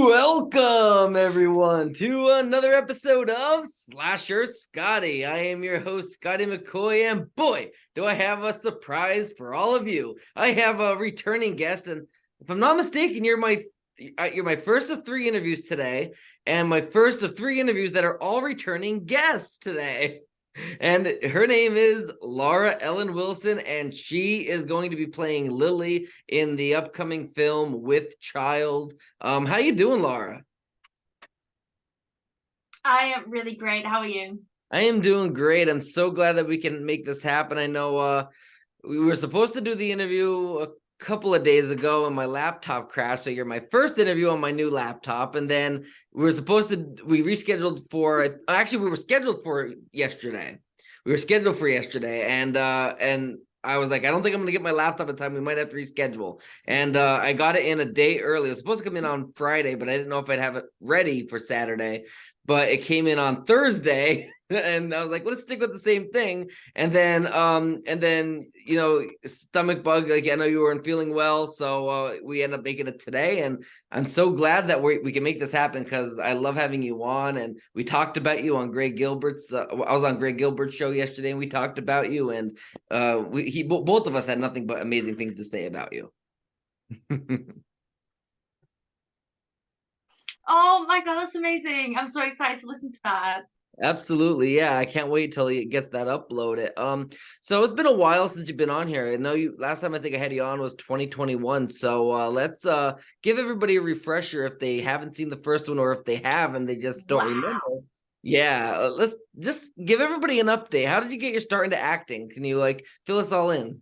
Welcome everyone to another episode of Slasher Scotty. I am your host, Scotty McCoy, and boy, do I have a surprise for all of you. I have a returning guest, and if I'm not mistaken, you're my first of three interviews today, and my first of three interviews that are all returning guests today. And her name is Laura Ellen Wilson, and she is going to be playing Lily in the upcoming film With Child. How you doing, Laura? I am really great. How are you? I am doing great. I'm so glad that we can make this happen. I know we were supposed to do the interview a couple of days ago and my laptop crashed. So you're my first interview on my new laptop. And then we rescheduled for, actually, we were scheduled for yesterday. We were scheduled for yesterday. And I was like, I don't think I'm going to get my laptop in time. We might have to reschedule. And I got it in a day early. It was supposed to come in on Friday, but I didn't know if I'd have it ready for Saturday. But it came in on Thursday. And I was like, let's stick with the same thing. And then stomach bug. Like I know you weren't feeling well, so we end up making it today. And I'm so glad that we can make this happen because I love having you on. And we talked about you on Greg Gilbert's. I was on Greg Gilbert's show yesterday, and we talked about you. And both of us had nothing but amazing things to say about you. Oh my God, that's amazing. I'm so excited to listen to that. Absolutely, yeah. I can't wait till it gets that uploaded. So it's been a while since you've been on here. I know you last time I think I had you on was 2021. So let's give everybody a refresher if they haven't seen the first one or if they have and they just don't remember. Wow. Yeah, let's just give everybody an update. How did you get your start into acting? Can you like fill us all in?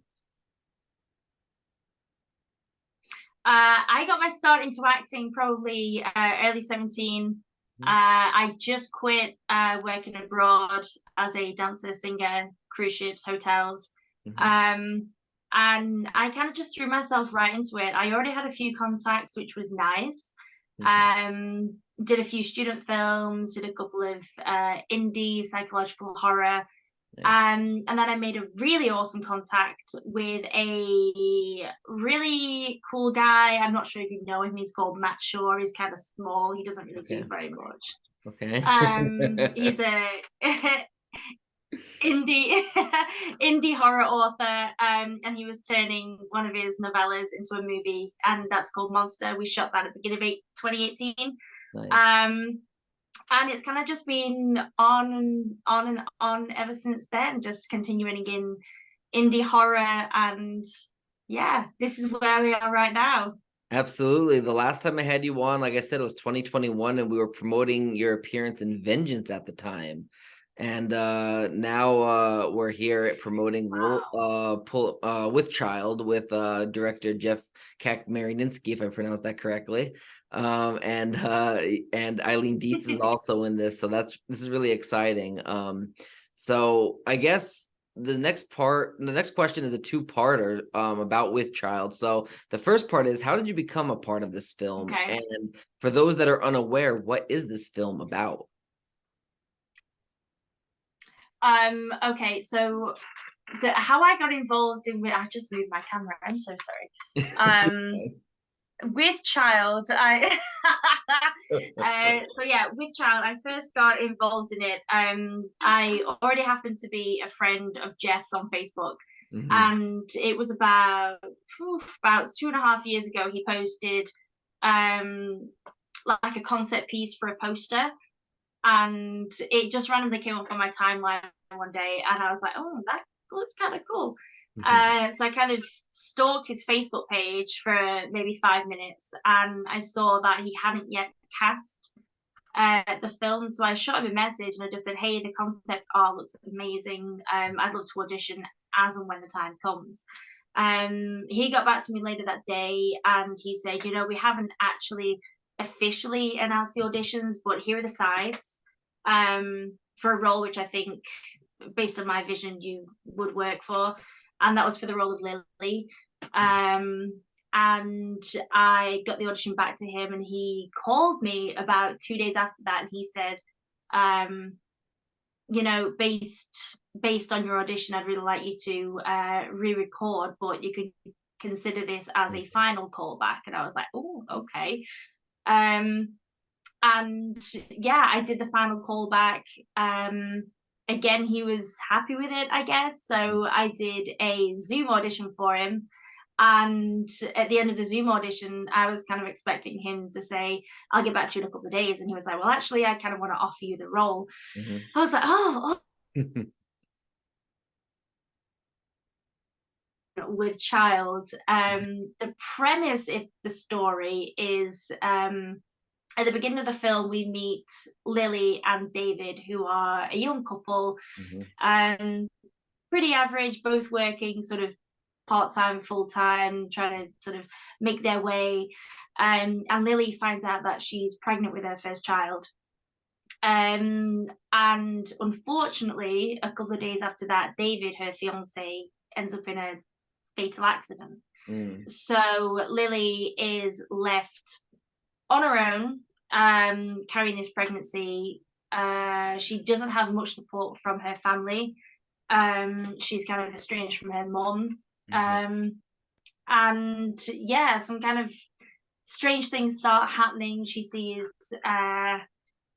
I got my start into acting probably early 17. I just quit working abroad as a dancer, singer, cruise ships, hotels. Mhm. Um, and I kind of just threw myself right into it. I already had a few contacts, which was nice. Mhm. Did a few student films, did a couple of indie psychological horror. Nice. And then I made a really awesome contact with a really cool guy. I'm not sure if you know him. He's called Matt Shaw. He's kind of small. He doesn't really do Okay. very much. Okay. He's a indie indie horror author. And he was turning one of his novellas into a movie, and that's called Monster. We shot that at the beginning of 2018. Nice. Um, and it's kind of just been on and on and on ever since then, just continuing in indie horror. And yeah, this is where we are right now. Absolutely. The last time I had you on, like I said, it was 2021, and we were promoting your appearance in Vengeance at the time. And now we're here at promoting Wow. With Child with director Jeff Kakmarininsky, if I pronounced that correctly. And Eileen Dietz is also in this, so this is really exciting. So I guess the next question is a two-parter about With Child. So the first part is, how did you become a part of this film? Okay. And for those that are unaware, what is this film about? Okay, so how I got involved in I just moved my camera. I'm so sorry. Um, with Child, I so yeah, with Child, I first got involved in it. I already happened to be a friend of Jeff's on Facebook, Mhm. and it was about 2.5 years ago. He posted um like a concept piece for a poster, and it just randomly came up on my timeline one day, and I was like, oh, that looks kind of cool. Mhm. So I kind of stalked his Facebook page for maybe 5 minutes, and I saw that he hadn't yet cast the film. So I shot him a message and I just said, hey, the concept art looks amazing. I'd love to audition as and when the time comes. He got back to me later that day and he said, we haven't actually officially announced the auditions, but here are the sides for a role which I think, based on my vision, you would work for. And that was for the role of Lily. Um, and I got the audition back to him, and he called me about 2 days after that, and he said, um, based on your audition, I'd really like you to re-record, but you could consider this as a final callback. And I was like, oh, okay. And yeah, I did the final callback. Again, he was happy with it, I guess. So I did a Zoom audition for him. And at the end of the Zoom audition, I was kind of expecting him to say, I'll get back to you in a couple of days. And he was like, well, actually, I kind of want to offer you the role. I was like, oh. With child, the premise of the story is at the beginning of the film, we meet Lily and David, who are a young couple, pretty average, both working sort of part-time, full-time, trying to sort of make their way. And Lily finds out that she's pregnant with her first child. And unfortunately, a couple of days after that, David, her fiance, ends up in a fatal accident. So Lily is left on her own, carrying this pregnancy. She doesn't have much support from her family. She's kind of estranged from her mom. And yeah, some kind of strange things start happening. She sees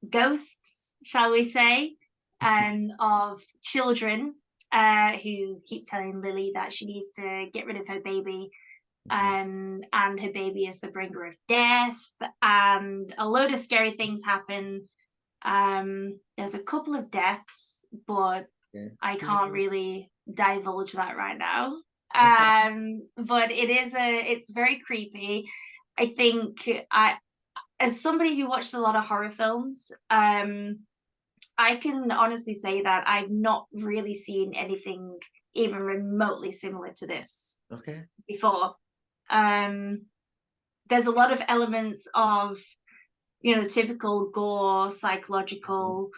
ghosts, shall we say, of children who keep telling Lily that she needs to get rid of her baby. And her baby is the bringer of death, and a load of scary things happen. There's a couple of deaths, but I can't really divulge that right now. But it's very creepy. I think as somebody who watched a lot of horror films, I can honestly say that I've not really seen anything even remotely similar to this before. There's a lot of elements of, the typical gore, psychological,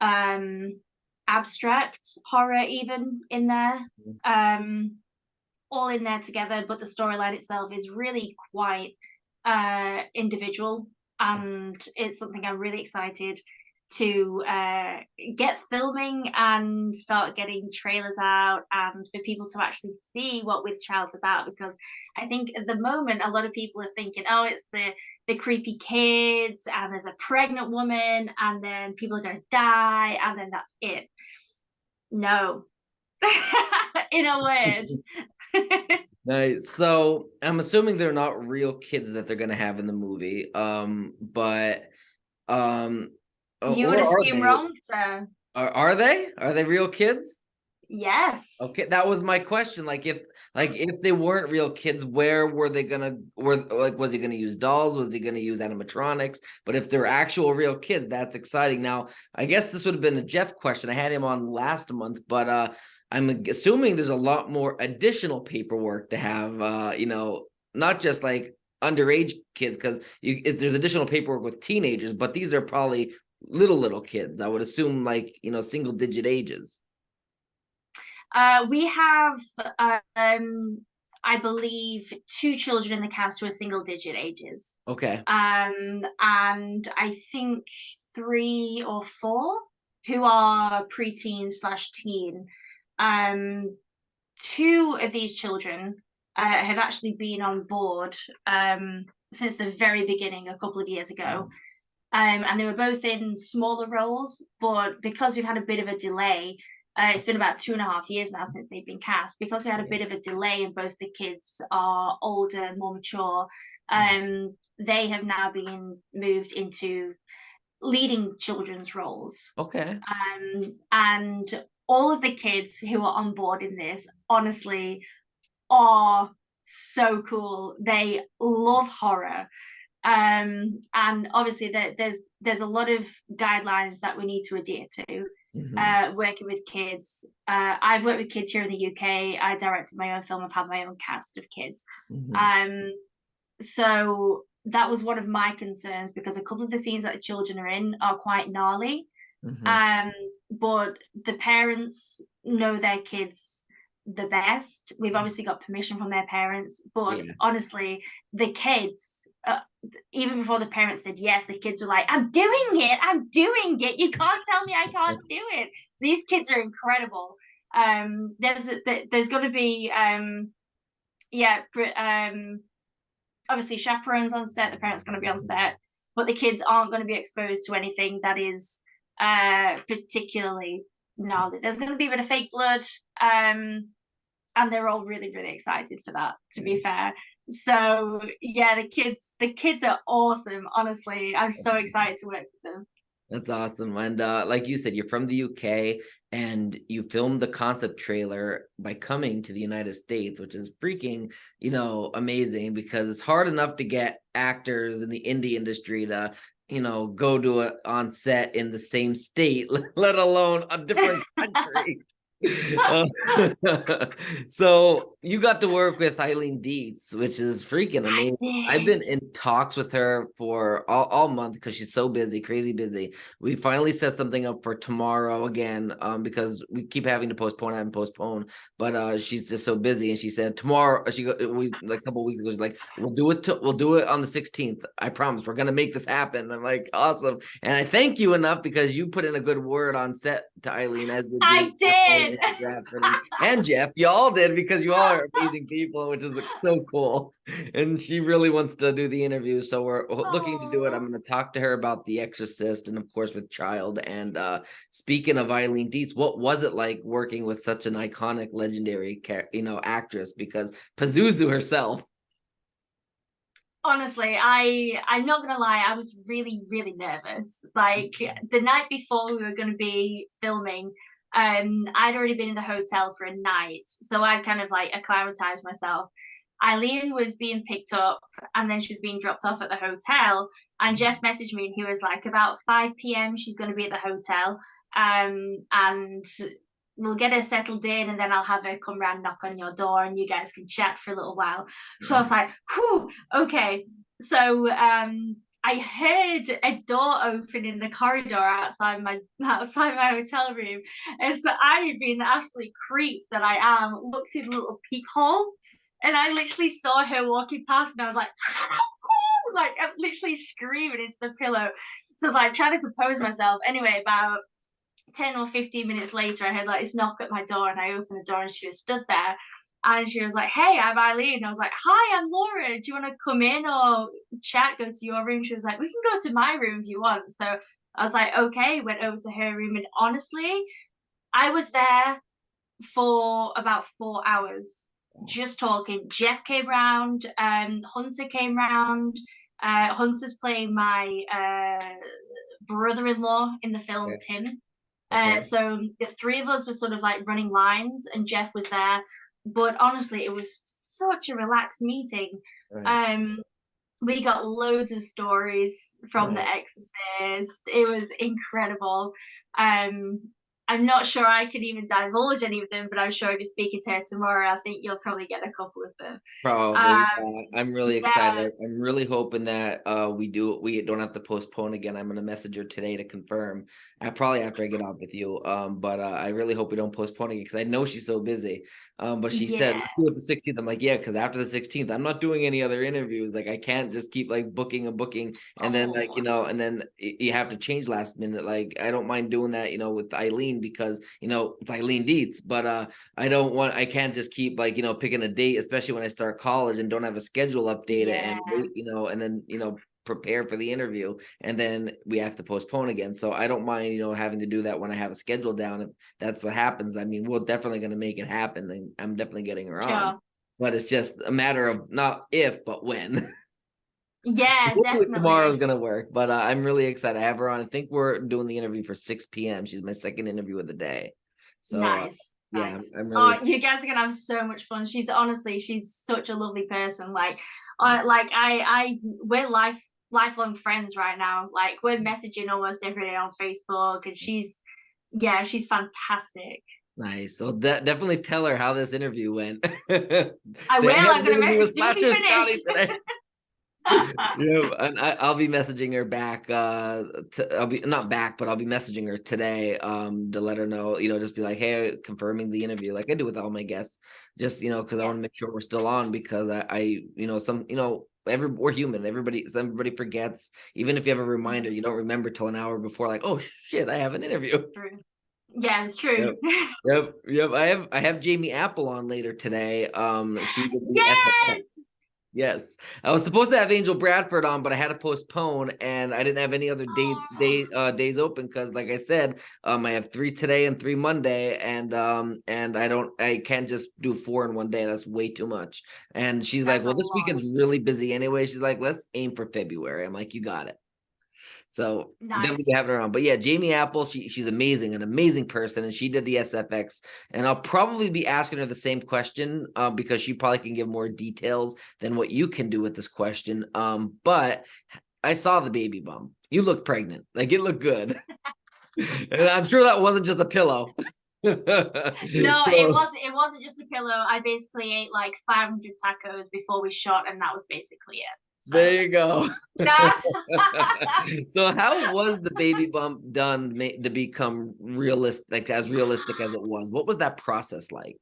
abstract horror even in there, all in there together, but the storyline itself is really quite individual, and it's something I'm really excited to get filming and start getting trailers out, and for people to actually see what With Child's about, because I think at the moment a lot of people are thinking, oh, it's the creepy kids and there's a pregnant woman and then people are going to die and then that's it. No. In a word. Nice. So I'm assuming they're not real kids that they're going to have in the movie, but you would assume wrong, sir. Are they real kids? Yes. Okay, that was my question. Like if they weren't real kids, where were they gonna? Was he gonna use dolls? Was he gonna use animatronics? But if they're actual real kids, that's exciting. Now, I guess this would have been a Jeff question. I had him on last month, but I'm assuming there's a lot more additional paperwork to have. Not just like underage kids, because there's additional paperwork with teenagers, but these are probably little kids. I would assume like single digit ages. We have I believe 2 children in the cast who are single digit ages. Okay. And I think 3 or 4 who are preteen/teen. 2 of these children have actually been on board since the very beginning a couple of years ago. And they were both in smaller roles, but because we've had a bit of a delay, it's been about 2.5 years now since they've been cast. Because we had a bit of a delay and both the kids are older, more mature, they have now been moved into leading children's roles. Okay. And all of the kids who are on board in this, honestly, are so cool. They love horror. And obviously there's a lot of guidelines that we need to adhere to. Working with kids. I've worked with kids here in the UK. I directed my own film. I've had my own cast of kids. So that was one of my concerns, because a couple of the scenes that the children are in are quite gnarly. But the parents know their kids the best. We've obviously got permission from their parents, but honestly, the kids, even before the parents said yes, the kids were like, I'm doing it, you can't tell me I can't do it. These kids are incredible. There's going to be yeah, obviously chaperones on set, the parents are going to be on set, but the kids aren't going to be exposed to anything that is particularly gnarly. There's going to be a bit of fake blood, and they're all really, really excited for that, to be fair. So yeah, the kids are awesome. Honestly, I'm so excited to work with them. That's awesome. And like you said, you're from the UK and you filmed the concept trailer by coming to the United States, which is freaking, amazing, because it's hard enough to get actors in the indie industry to, go to a on set in the same state, let alone a different country. Uh, so you got to work with Eileen Dietz, which is freaking I amazing. I've did. been in talks with her for all month because she's so busy, crazy busy. We finally set something up for tomorrow again, because we keep having to postpone and postpone. But she's just so busy, and she said tomorrow. We like a couple of weeks ago. She's like, we'll do it on the 16th. I promise. We're gonna make this happen. I'm like, awesome, and I thank you enough because you put in a good word on set to Eileen, as did I did. and Jeff. You all did, because you all are amazing people, which is so cool. And she really wants to do the interview, so we're looking to do it. I'm going to talk to her about The Exorcist, and of course with Child. And speaking of Eileen Dietz, what was it like working with such an iconic, legendary, actress? Because Pazuzu herself. Honestly, I'm not gonna lie, I was really, really nervous. Like the night before we were gonna be filming, I'd already been in the hotel for a night, so I kind of like acclimatized myself. Eileen was being picked up and then she was being dropped off at the hotel. And Jeff messaged me and he was like, about 5 p.m. she's going to be at the hotel. And we'll get her settled in and then I'll have her come round, knock on your door, and you guys can chat for a little while. So I was like, whew, okay. So I heard a door open in the corridor outside my hotel room. And so I had been absolutely creeped that I am, looked through the little peephole, and I literally saw her walking past, and I was like, like I'm literally screaming into the pillow. So I was like trying to compose myself. Anyway, about 10 or 15 minutes later, I heard like this knock at my door, and I opened the door, and she was stood there. And she was like, "Hey, I'm Eileen." And I was like, "Hi, I'm Laura. Do you want to come in or chat? Go to your room?" She was like, "We can go to my room if you want." So I was like, "Okay." Went over to her room, and honestly, I was there for about 4 hours just talking. Jeff came round, Hunter came round. Hunter's playing my brother-in-law in the film, Okay. Tim. Okay. So the three of us were sort of like running lines, and Jeff was there. But honestly, it was such a relaxed meeting. Right. We got loads of stories from The Right. Exorcist. It was incredible. Um, I'm not sure I can even divulge any of them, but I'm sure if you're speaking to her tomorrow, I think you'll probably get a couple of them. Probably. Um, I'm really yeah, excited. I'm really hoping that we don't have to postpone again. I'm gonna message her today to confirm. Probably after I get off with you. But I really hope we don't postpone again, because I know she's so busy. But she said, yeah, let's do it the 16th. I'm like, yeah, because after the 16th, I'm not doing any other interviews. Like, I can't just keep like booking, and then like, oh, and then you have to change last minute. Like, I don't mind doing that, with Eileen, because it's Eileen Dietz. But I can't just keep like, picking a date, especially when I start college and don't have a schedule updated, yeah, and wait, and then, prepare for the interview, and then we have to postpone again. So I don't mind, having to do that when I have a schedule down. If that's what happens, I mean, we're definitely going to make it happen, and I'm definitely getting her on. sure. But it's just a matter of not if, but when. Yeah, Hopefully tomorrow is definitely. gonna work, but I'm really excited. I have her on. I think we're doing the interview for 6 p.m. She's my second interview of the day. So Nice, yeah, nice. I'm really Oh, excited. you guys are gonna have so much fun. She's such a lovely person. Like we're lifelong friends right now. Like we're messaging almost every day on Facebook, and yeah, she's fantastic. Nice. So definitely tell her how this interview went. Say I will. I had I'm an gonna interview as with soon as we Slasher finish. Scotty today. Yeah, and I'll be messaging her back. I'll be not back, but I'll be messaging her today. To let her know. Just be like, hey, confirming the interview, like I do with all my guests. Just because I Yeah, want to make sure we're still on, because we're human. Everybody forgets. Even if you have a reminder, you don't remember till an hour before. Like, oh shit, I have an interview. true. Yeah, it's true. Yep. I have Jamie Apple on later today. She did the SFX. Yes. Yes, I was supposed to have Angel Bradford on, but I had to postpone, and I didn't have any other Oh, days open because, like I said, I have 3 today and 3 Monday, and I can't just do 4 in one day. That's way too much. And she's like, that's a "Well, this lot. weekend's really busy anyway." She's like, "Let's aim for February." I'm like, "You got it." So definitely Nice. having her on. But yeah, Jamie Apple, she's amazing, an amazing person, and she did the SFX. And I'll probably be asking her the same question because she probably can give more details than what you can do with this question. But I saw the baby bump. You look pregnant, like it looked good, and I'm sure that wasn't just a pillow. No, it So wasn't. It wasn't just a pillow. I basically ate like 500 tacos before we shot, and that was basically it. there So you go. yeah. So how was the baby bump done to become realistic, like as realistic as it was? What was that process like?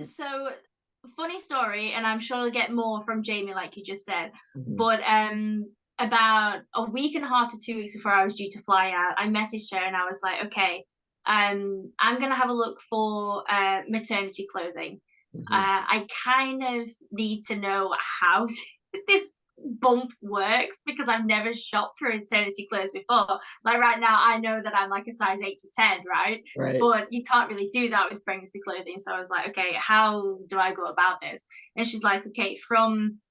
So funny story, and I'm sure I'll get more from Jamie, like you just said. Mhm. But about a week and a half to 2 weeks before I was due to fly out, I messaged her and I was like, okay, I'm gonna have a look for maternity clothing. Mhm. I kind of need to know how this bump works because I've never shopped for maternity clothes before. Like right now, I know that I'm like a size 8 to 10, right? Right. But you can't really do that with pregnancy clothing. So I was like, okay, how do I go about this? And she's like, okay, from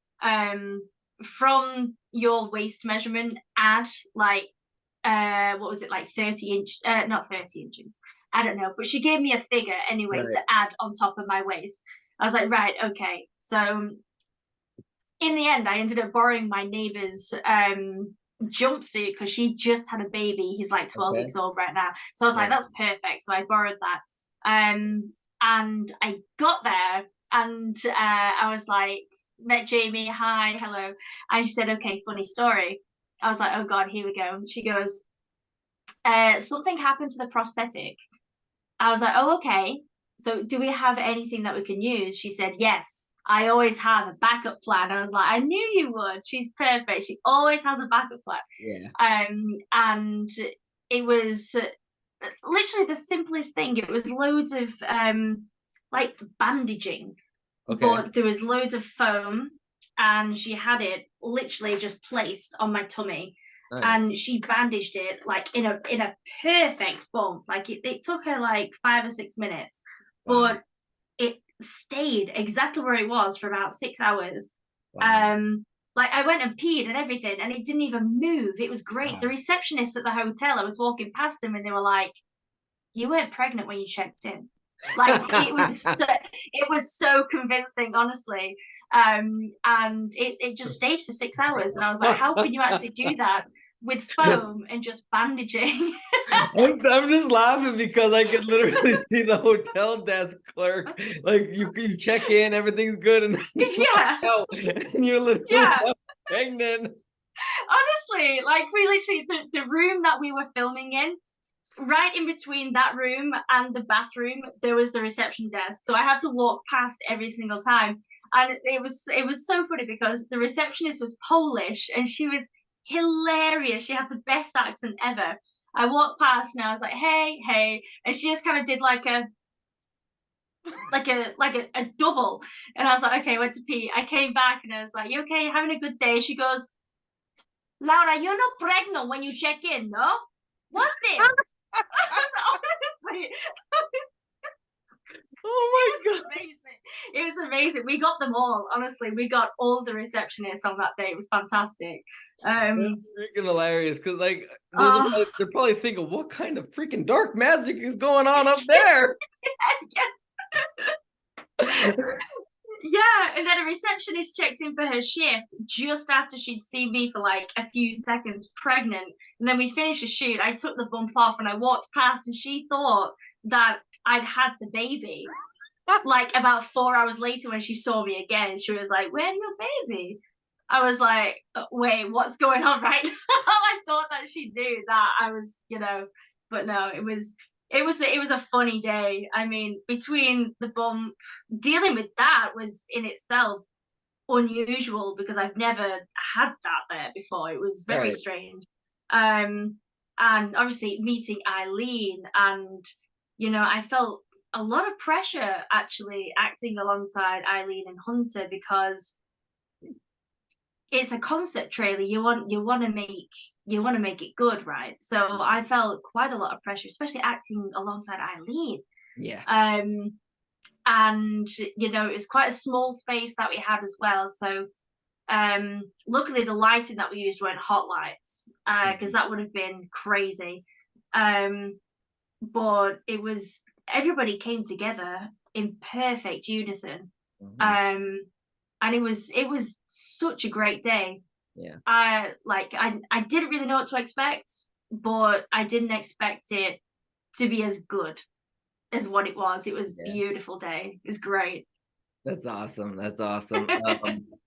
your waist measurement, add like what was it, like 30 inch, not 30 inches, I don't know, but she gave me a figure anyway Right. to add on top of my waist. I was like, right, okay. So in the end, I ended up borrowing my neighbor's jumpsuit because she just had a baby. He's like 12 Okay. weeks old right now. So I was like, Right. that's perfect. So I borrowed that. And I got there and I was like, met Jamie, hi, hello. And she said, okay, funny story. I was like, oh God, here we go. She goes, something happened to the prosthetic. I was like, oh, okay. So do we have anything that we can use? She said, yes. I always have a backup plan. I was like, I knew you would. She's perfect. She always has a backup plan. Yeah. And it was literally the simplest thing. It was loads of like bandaging, Okay. but there was loads of foam, and she had it literally just placed on my tummy, Nice. and she bandaged it like in a perfect bump. Like it took her like 5 or 6 minutes, Wow. but it stayed exactly where it was for about 6 hours. Wow. um like I went and peed and everything, and it didn't even move. It was great. The Wow. receptionists at the hotel, I was walking past them and they were like, you weren't pregnant when you checked in. Like it was so convincing, honestly. And it just stayed for 6 hours, and I was like, how can you actually do that with foam and just bandaging? I'm just laughing because I could literally see the hotel desk clerk. Like you check in, everything's good, and then you walk Yeah, out, and you're literally yeah. pregnant. Honestly, like we literally the room that we were filming in, right in between that room and the bathroom, there was the reception desk. So I had to walk past every single time. And it was so funny because the receptionist was Polish and she was hilarious. She had the best accent ever. I walked past and I was like, hey, hey. And she just kind of did like a double. And I was like, okay, I went to pee. I came back and I was like, you okay, having a good day? She goes, Laura, you're not pregnant when you check in, no? What's this? Honestly, Oh it my was god, amazing. It was amazing. We got them all. Honestly, we got all the receptionists on that day. It was fantastic. Um, that's freaking hilarious. Because like oh, they're probably thinking, what kind of freaking dark magic is going on up there? yeah. And then a receptionist checked in for her shift just after she'd seen me for like a few seconds pregnant. And then we finished the shoot. I took the bump off and I walked past, and she thought that I'd had the baby. Like about 4 hours later, when she saw me again, she was like, where's your baby? I was like, wait, what's going on right now? I thought that she knew that I was, but no, it was a funny day. I mean, between the bump, dealing with that was in itself unusual because I've never had that there before. It was very Right. strange. Um, and obviously meeting Eileen and I felt a lot of pressure actually acting alongside Eileen and Hunter, because it's a concept trailer. You want to make it good, right? So I felt quite a lot of pressure, especially acting alongside Eileen. Yeah. Um, and it was quite a small space that we had as well. So luckily the lighting that we used weren't hot lights, because that would have been crazy. But everybody came together in perfect unison. Mhm. Um, and it was such a great day. Yeah. I didn't really know what to expect, but I didn't expect it to be as good as what it was. It was a Yeah. beautiful day. It was great. That's awesome. That's awesome.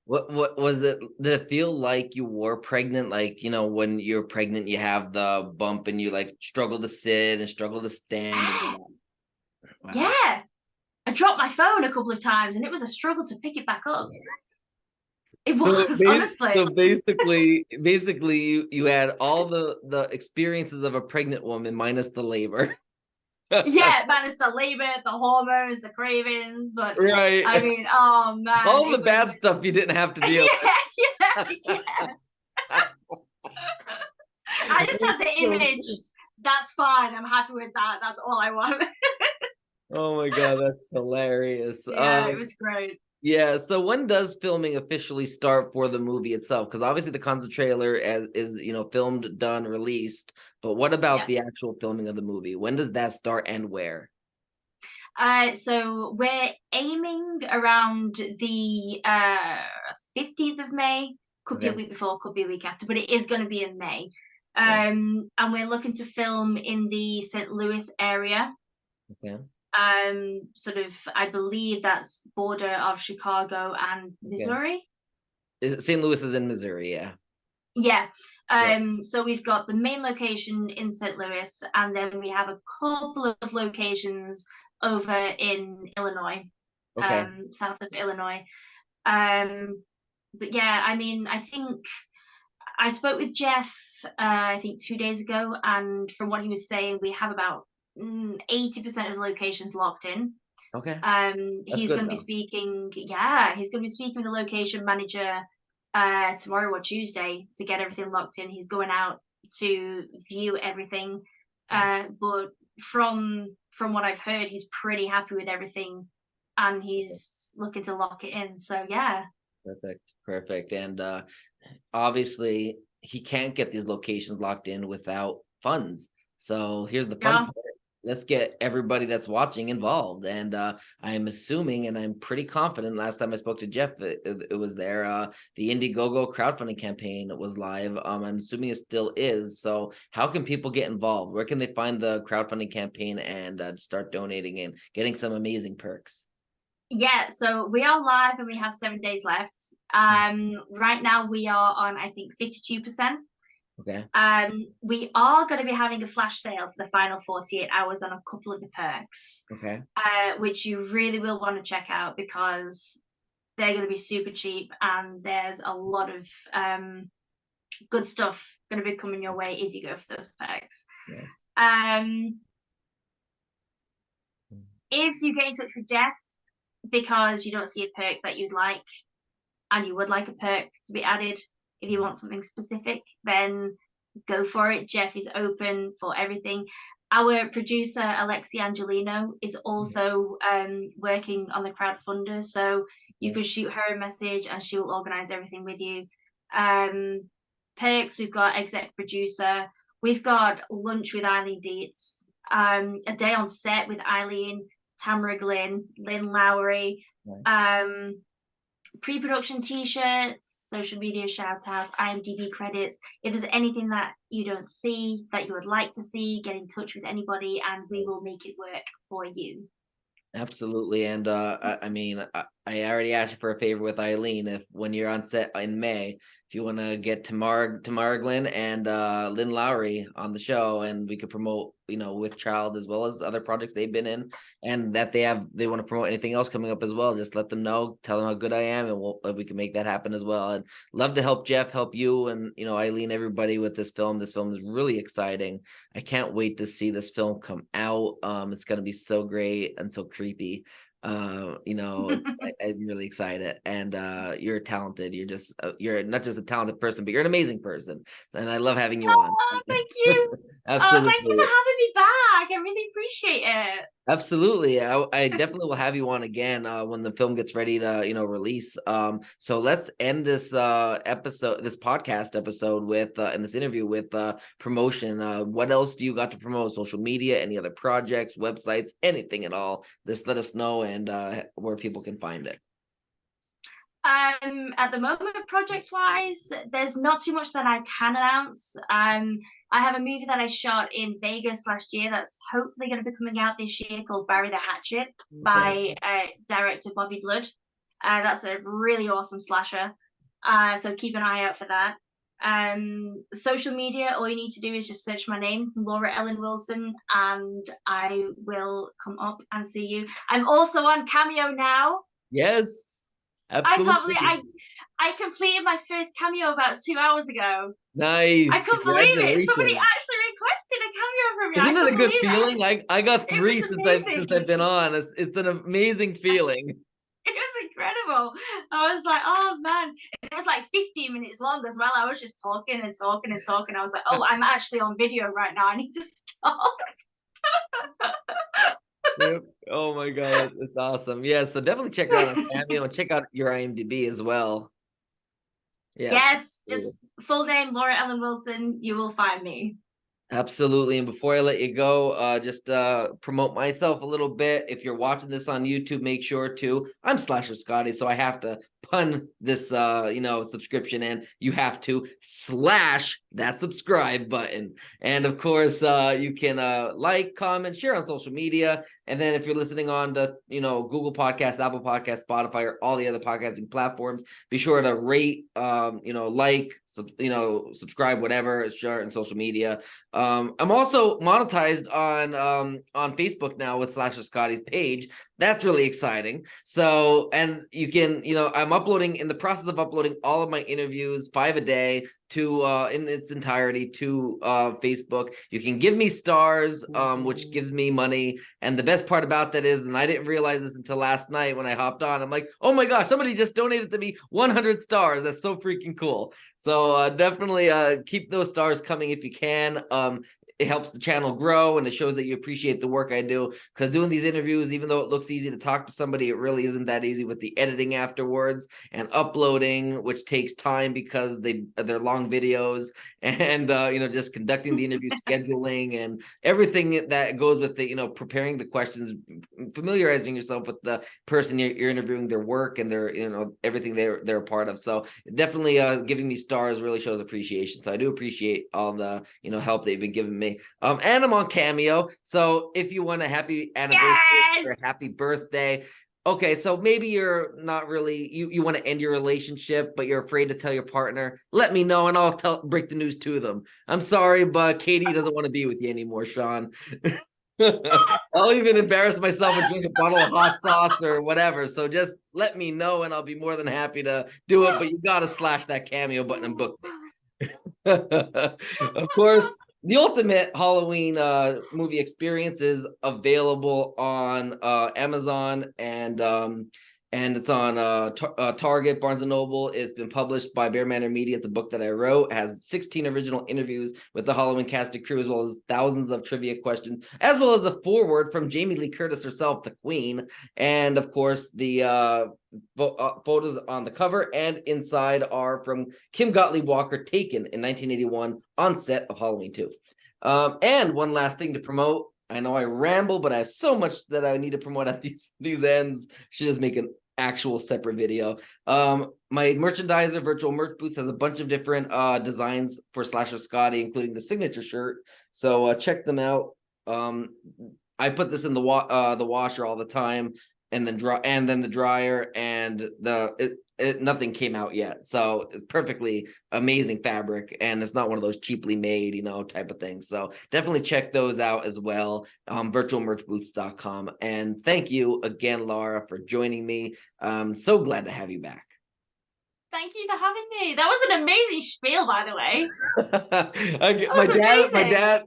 What was it? Did it feel like you were pregnant? Like, when you're pregnant, you have the bump and you like struggle to sit and struggle to stand and all that. Wow. Yeah. I dropped my phone a couple of times and it was a struggle to pick it back up. It So, was, honestly. basically, you had all the experiences of a pregnant woman minus the labor. Yeah, minus the labor, the hormones, the cravings, but I Right. mean, oh man, All the it bad was. stuff you didn't have to deal Yeah, yeah, with. yeah. I just had the So image. That's fine. I'm happy with that. That's all I want. oh my God, that's hilarious. Yeah, it was great. Yeah, so when does filming officially start for the movie itself? Because obviously the concept trailer is filmed, done, released. But what about Yeah. the actual filming of the movie? When does that start and where? So we're aiming around the 15th of May. Could be a Okay. week before, could be a week after, but it is going to be in May. Okay. And we're looking to film in the St. Louis area. Okay. Sort of, I believe that's border of Chicago and Okay. Missouri. St. Louis is in Missouri, yeah. Yeah. Yeah. So we've got the main location in St. Louis, and then we have a couple of locations over in Illinois, Okay. south of Illinois. Um, but yeah, I mean, I think I spoke with Jeff, I think 2 days ago, and from what he was saying, we have about 80% of the locations locked in. Okay. That's He's good going to be though. speaking. Yeah, he's going to be speaking with the location manager tomorrow or Tuesday to get everything locked in. He's going out to view everything. Nice. But from what I've heard, he's pretty happy with everything, and Okay. he's looking to lock it in. So yeah, Perfect. Perfect. And obviously he can't get these locations locked in without funds. So here's the fun yeah, part. Let's get everybody that's watching involved. And I'm assuming, and I'm pretty confident, last time I spoke to Jeff, it was there. The Indiegogo crowdfunding campaign was live. I'm assuming it still is. So how can people get involved? Where can they find the crowdfunding campaign and start donating and getting some amazing perks? yeah. So we are live and we have 7 days left. Right now we are on, I think, 52%. Okay. We are going to be having a flash sale for the final 48 hours on a couple of the perks, Okay. which you really will want to check out because they're going to be super cheap and there's a lot of good stuff going to be coming your way if you go for those perks. Yes. Um, if you get in touch with Jeff because you don't see a perk that you'd like and you would like a perk to be added, if you want something specific, then go for it. Jeff is open for everything. Our producer, Alexi Angelino, is also working on the crowdfunder. So you Okay. could shoot her a message and she will organize everything with you. Um, Perks, we've got exec producer. We've got lunch with Eileen Dietz. A day on set with Eileen, Tamara Glynn, Lynn Lowry. Nice. Um, Pre-production t-shirts, social media shout outs, IMDb credits. If there's anything that you don't see that you would like to see, get in touch with anybody and we Nice. will make it work for you. Absolutely. And I mean, I already asked you for a favor with Eileen. If when you're on set in May, if you want to get Tamara Glynn and Lynn Lowry on the show, and we could promote, with Child as well as other projects they've been in, and that they want to promote anything else coming up as well. Just let them know, tell them how good I am, and we can make that happen as well. And love to help Jeff, help you, and Eileen, everybody with this film. This film is really exciting. I can't wait to see this film come out. It's gonna be so great and so creepy. I'm really excited, and you're talented. You're not just a talented person, but you're an amazing person, and I love having you on. Oh, thank you. Oh, thank you for Absolutely. having me back. I really appreciate it. Absolutely. I definitely will have you on again when the film gets ready to, release. So let's end this podcast episode with in this interview with promotion. What else do you got to promote? Social media, any other projects, websites, anything at all? Just let us know, and where people can find it. At the moment, projects wise, there's not too much that I can announce. I have a movie that I shot in Vegas last year that's hopefully going to be coming out this year called Bury the Hatchet by director Bobby Blood. That's a really awesome slasher. So keep an eye out for that. Social media, all you need to do is just search my name, Laura Ellen Wilson, and I will come up and see you. I'm also on Cameo now. Yes. Absolutely. I can't Absolutely. believe I completed my first cameo about 2 hours ago. Nice. I couldn't believe it. Somebody actually requested a cameo from me. Isn't it a good feeling? It. I got It 3 was since I've been on. It's an amazing feeling. It was incredible. I was like, oh man. It was like 15 minutes long as well. I was just talking and talking and talking. I was like, oh, I'm actually on video right now. I need to stop. Yep. Oh my god, it's awesome. Yeah, so definitely check it out on Cameo and check out your IMDb as well. Yeah. Yes, just full name Laura Ellen Wilson. You will find me. Absolutely. And before I let you go, just promote myself a little bit. If you're watching this on YouTube, make sure to. I'm Slasher Scotty, so I have to pun this subscription in. You have to slash that subscribe button. And of course, you can like, comment, share on social media. And then if you're listening on the Google Podcasts, Apple Podcasts, Spotify, or all the other podcasting platforms, be sure to rate, like, subscribe, whatever, share it on social media. I'm also monetized on Facebook now with Slasher Scotty's page. That's really exciting. So, and you can, I'm in the process of uploading all of my interviews, 5 a day, to in its entirety to Facebook. You can give me stars, which gives me money. And the best part about that is, and I didn't realize this until last night when I hopped on, I'm like, oh my gosh, somebody just donated to me 100 stars. That's so freaking cool. So definitely keep those stars coming if you can. It helps the channel grow, and it shows that you appreciate the work I do, because doing these interviews, even though it looks easy to talk to somebody, it really isn't that easy with the editing afterwards and uploading, which takes time because they're long videos, and just conducting the interview, scheduling, and everything that goes with the preparing the questions, familiarizing yourself with the person you're interviewing, their work, and their everything they're a part of. So definitely giving me stars really shows appreciation. So I do appreciate all the help that you've been giving me. And I'm on Cameo. So if you want a happy anniversary or a happy birthday, okay, so maybe you're not really you want to end your relationship, but you're afraid to tell your partner, let me know and I'll break the news to them. I'm sorry, but Katie doesn't want to be with you anymore, Sean. I'll even embarrass myself and drink a bottle of hot sauce or whatever. So just let me know and I'll be more than happy to do it. But you gotta slash that Cameo button and book me. Of course, the ultimate Halloween movie experience is available on Amazon, and it's on Target, Barnes & Noble. It's been published by Bear Manor Media. It's a book that I wrote. It has 16 original interviews with the Halloween cast and crew, as well as thousands of trivia questions, as well as a foreword from Jamie Lee Curtis herself, the Queen. And of course, the photos on the cover and inside are from Kim Gottlieb Walker, taken in 1981 on set of Halloween 2. And one last thing to promote. I know I ramble, but I have so much that I need to promote at these ends. Should just make an actual separate video. My merchandiser virtual merch booth has a bunch of different designs for Slasher Scotty, including the signature shirt. So check them out. I put this in the washer all the time. and then the dryer, and nothing came out yet. So it's perfectly amazing fabric, and it's not one of those cheaply made, type of things. So definitely check those out as well. Virtualmerchbooths.com. And thank you again, Laura, for joining me. So glad to have you back. Thank you for having me. That was an amazing spiel, by the way.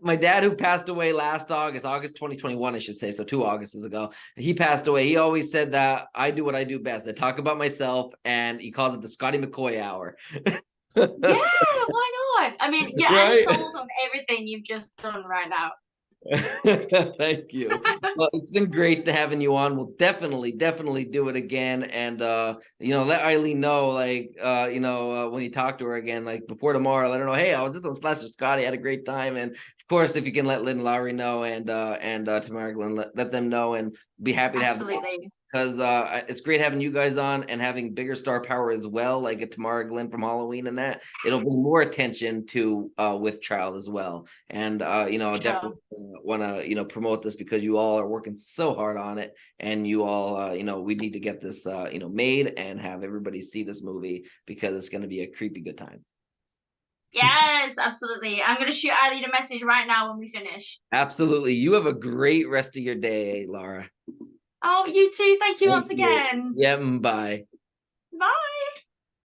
My dad who passed away last August 2021, I should say, so 2 Augusts ago, he passed away. He always said that I do what I do best. I talk about myself, and he calls it the Scotty McCoy hour. Yeah, why not? I mean, yeah, Right? I'm sold on everything you've just done right now. Thank you. Well, it's been great to having you on. We'll definitely do it again. And let Eileen know, like, when you talk to her again, like before tomorrow, let her know, hey, I was just on Slash with Scotty, had a great time. And of course, if you can let Lynn Lowry know, and Tamara Glenn, let them know, and be happy to have them on. Absolutely. Because it's great having you guys on and having bigger star power as well, like a Tamara Glenn from Halloween, and that it'll bring more attention to With Child as well. And definitely want to promote this, because you all are working so hard on it, and you all we need to get this made and have everybody see this movie, because it's going to be a creepy good time. Yes, absolutely. I'm going to shoot Eileen a message right now when we finish. Absolutely. You have a great rest of your day, Laura. Oh, you too. Thank you Thank once you. again. Yeah, bye.